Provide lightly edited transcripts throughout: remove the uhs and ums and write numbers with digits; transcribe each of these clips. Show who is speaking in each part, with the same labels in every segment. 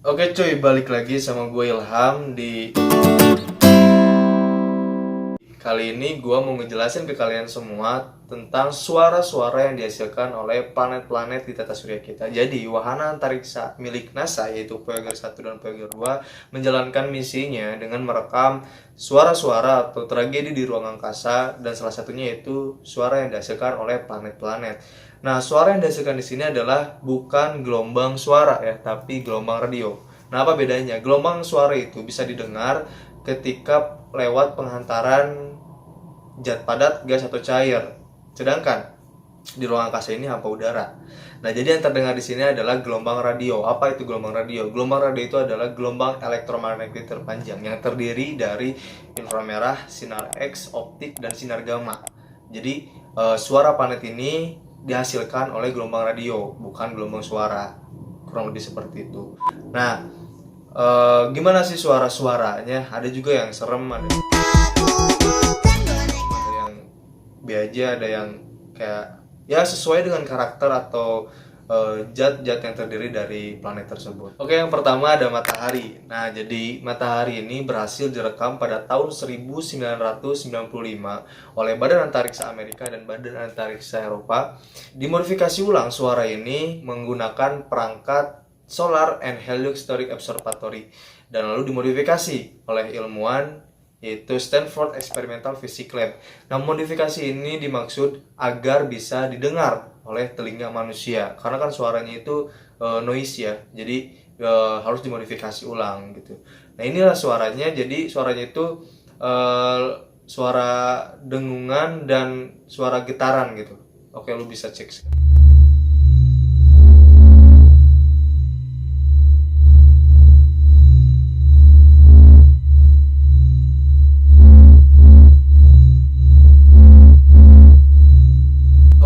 Speaker 1: Oke cuy, balik lagi sama gue Ilham di kali ini gue mau ngejelasin ke kalian semua tentang suara-suara yang dihasilkan oleh planet-planet di tata surya kita. Jadi, wahana antariksa milik NASA yaitu Voyager 1 dan Voyager 2 menjalankan misinya dengan merekam suara-suara atau tragedi di ruang angkasa dan salah satunya yaitu suara yang dihasilkan oleh planet-planet. Nah, suara yang dihasilkan di sini adalah bukan gelombang suara ya, tapi gelombang radio. Nah, apa bedanya? Gelombang suara itu bisa didengar ketika lewat penghantaran zat padat, gas atau cair. Sedangkan di ruang angkasa ini hampa udara. Nah, jadi yang terdengar di sini adalah gelombang radio. Apa itu gelombang radio? Gelombang radio itu adalah gelombang elektromagnetik terpanjang yang terdiri dari inframerah, sinar X, optik, dan sinar gamma. Jadi, suara planet ini dihasilkan oleh gelombang radio, bukan gelombang suara. Kurang lebih seperti itu. Nah, gimana sih suara-suaranya? Ada juga yang serem, ada yang biasa, ada yang kayak ya sesuai dengan karakter atau zat-zat yang terdiri dari planet tersebut. Oke, yang pertama ada matahari. Nah, jadi matahari ini berhasil direkam pada tahun 1995 oleh Badan Antariksa Amerika dan Badan Antariksa Eropa. Dimodifikasi ulang suara ini menggunakan perangkat Solar and Heliocentric Observatory dan lalu dimodifikasi oleh ilmuwan yaitu Stanford Experimental Physics Lab. Nah, modifikasi ini dimaksud agar bisa didengar oleh telinga manusia karena kan suaranya itu noise ya, jadi harus dimodifikasi ulang gitu. Nah, inilah suaranya. Jadi suaranya itu suara dengungan dan suara getaran gitu. Oke, lu bisa cek.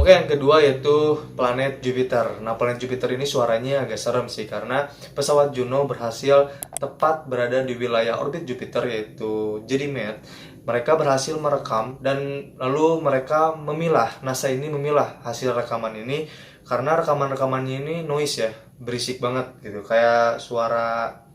Speaker 1: Oke, yang kedua yaitu planet Jupiter. Nah, planet Jupiter ini suaranya agak serem sih karena pesawat Juno berhasil tepat berada di wilayah orbit Jupiter yaitu Ganymede. Mereka berhasil merekam dan lalu mereka memilah, NASA ini memilah hasil rekaman ini karena rekaman-rekamannya ini noise ya, berisik banget gitu. Kayak suara.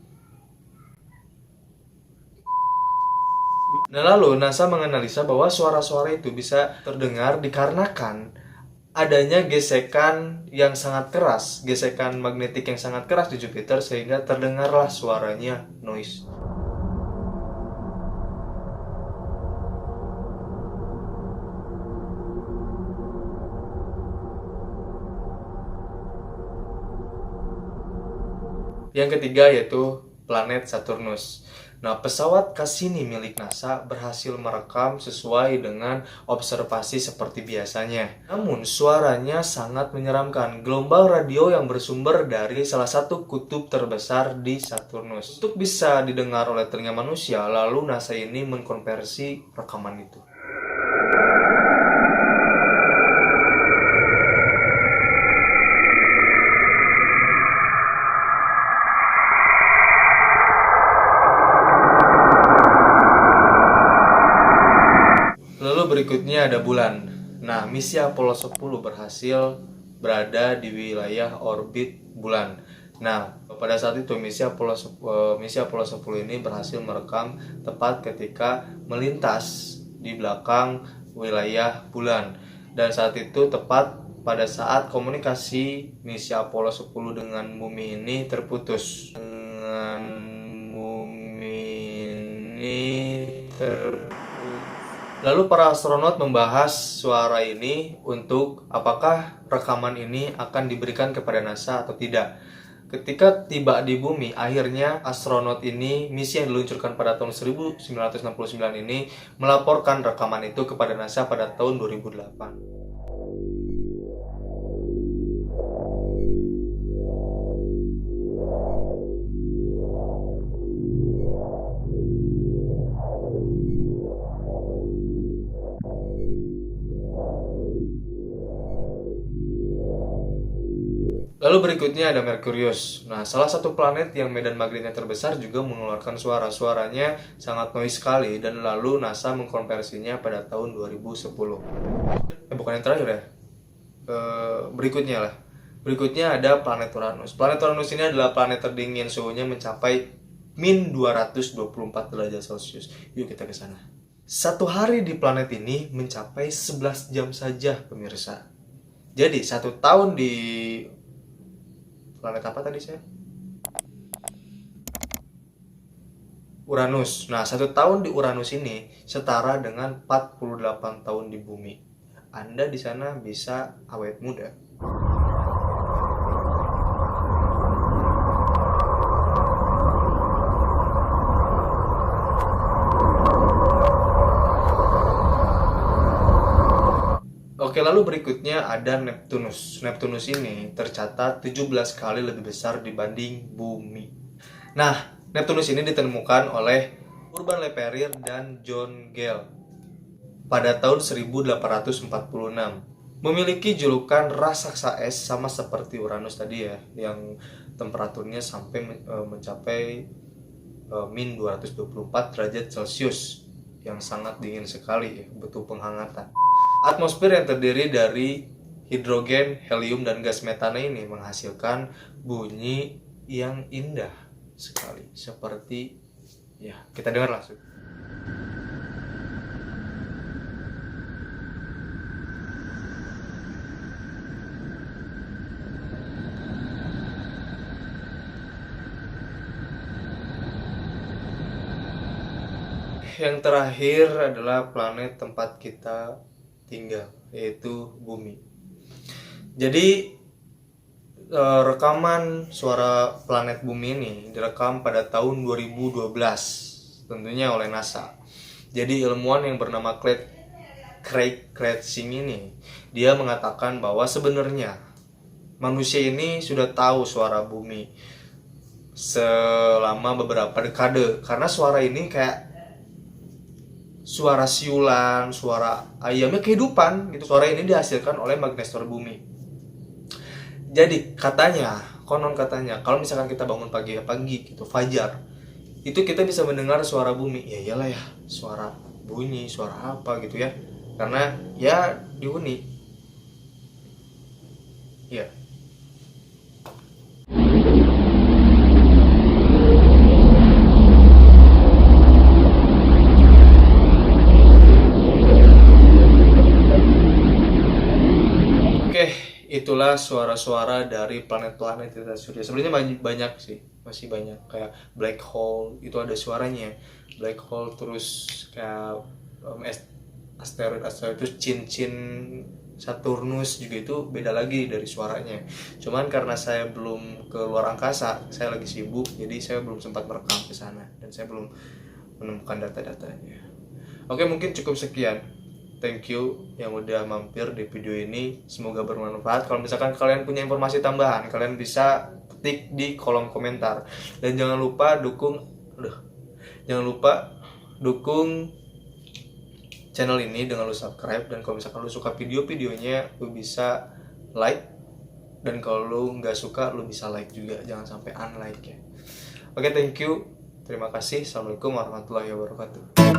Speaker 1: Nah, lalu NASA menganalisa bahwa suara-suara itu bisa terdengar dikarenakan adanya gesekan yang sangat keras, gesekan magnetik yang sangat keras di Jupiter sehingga terdengarlah suaranya noise. Yang ketiga yaitu planet Saturnus. Nah, pesawat Cassini milik NASA berhasil merekam sesuai dengan observasi seperti biasanya. Namun, suaranya sangat menyeramkan. Gelombang radio yang bersumber dari salah satu kutub terbesar di Saturnus. Untuk bisa didengar oleh telinga manusia, lalu NASA ini mengkonversi rekaman itu. Lalu berikutnya ada bulan. Nah, misi Apollo 10 berhasil berada di wilayah orbit bulan. Nah, pada saat itu misi Apollo 10 ini berhasil merekam tepat ketika melintas di belakang wilayah bulan. Dan saat itu tepat pada saat komunikasi misi Apollo 10 dengan bumi ini terputus. Dengan bumi ini Lalu para astronot membahas suara ini untuk apakah rekaman ini akan diberikan kepada NASA atau tidak. Ketika tiba di bumi, akhirnya astronot ini, misi yang diluncurkan pada tahun 1969 ini, melaporkan rekaman itu kepada NASA pada tahun 2008. Lalu berikutnya ada Merkurius. Nah, salah satu planet yang medan magnetnya terbesar juga mengeluarkan suara-suaranya sangat noise sekali dan lalu NASA mengkonversinya pada tahun 2010. Bukan yang terakhir ya. Berikutnya lah. Berikutnya ada planet Uranus. Planet Uranus ini adalah planet terdingin, suhunya mencapai min 224 derajat Celcius. Yuk kita ke sana. Satu hari di planet ini mencapai 11 jam saja, pemirsa. Jadi 1 tahun di planet apa tadi saya? Uranus. Nah, 1 tahun di Uranus ini setara dengan 48 tahun di bumi. Anda di sana bisa awet muda. Oke, lalu berikutnya ada Neptunus. Neptunus ini tercatat 17 kali lebih besar dibanding bumi. Nah, Neptunus ini ditemukan oleh Urban Le Verrier dan John Gale pada tahun 1846. Memiliki julukan raksasa es sama seperti Uranus tadi ya, yang temperaturnya sampai mencapai min 224 derajat Celcius, yang sangat dingin sekali ya, butuh penghangatan. Atmosfer yang terdiri dari hidrogen, helium, dan gas metana ini menghasilkan bunyi yang indah sekali. Seperti, ya, kita dengar langsung. Yang terakhir adalah planet tempat kita tinggal, yaitu bumi. Jadi rekaman suara planet bumi ini direkam pada tahun 2012, tentunya oleh NASA. Jadi ilmuwan yang bernama Craig Kretzing ini, dia mengatakan bahwa sebenarnya manusia ini sudah tahu suara bumi selama beberapa dekade, karena suara ini kayak suara siulan, suara ayamnya kehidupan gitu. Suara ini dihasilkan oleh magnetar bumi. Jadi konon katanya, kalau misalkan kita bangun pagi gitu, fajar, itu kita bisa mendengar suara bumi. Ya iyalah ya, suara bunyi, suara apa gitu ya. Karena ya dihuni. Ya. Itulah suara-suara dari planet-planet di atas surya. Sebenarnya banyak sih, masih banyak. Kayak black hole itu ada suaranya. Black hole, terus kayak asteroid terus cincin Saturnus juga itu beda lagi dari suaranya. Cuman karena saya belum ke luar angkasa, saya lagi sibuk, jadi saya belum sempat merekam ke sana dan saya belum menemukan data-datanya. Oke, mungkin cukup sekian. Thank you yang udah mampir di video ini. Semoga bermanfaat. Kalau misalkan kalian punya informasi tambahan, kalian bisa ketik di kolom komentar. Dan jangan lupa dukung channel ini dengan lu subscribe. Dan kalau misalkan lu suka video-videonya, lu bisa like. Dan kalau lu nggak suka, lu bisa like juga. Jangan sampai unlike ya. Oke, thank you. Terima kasih. Assalamualaikum warahmatullahi wabarakatuh.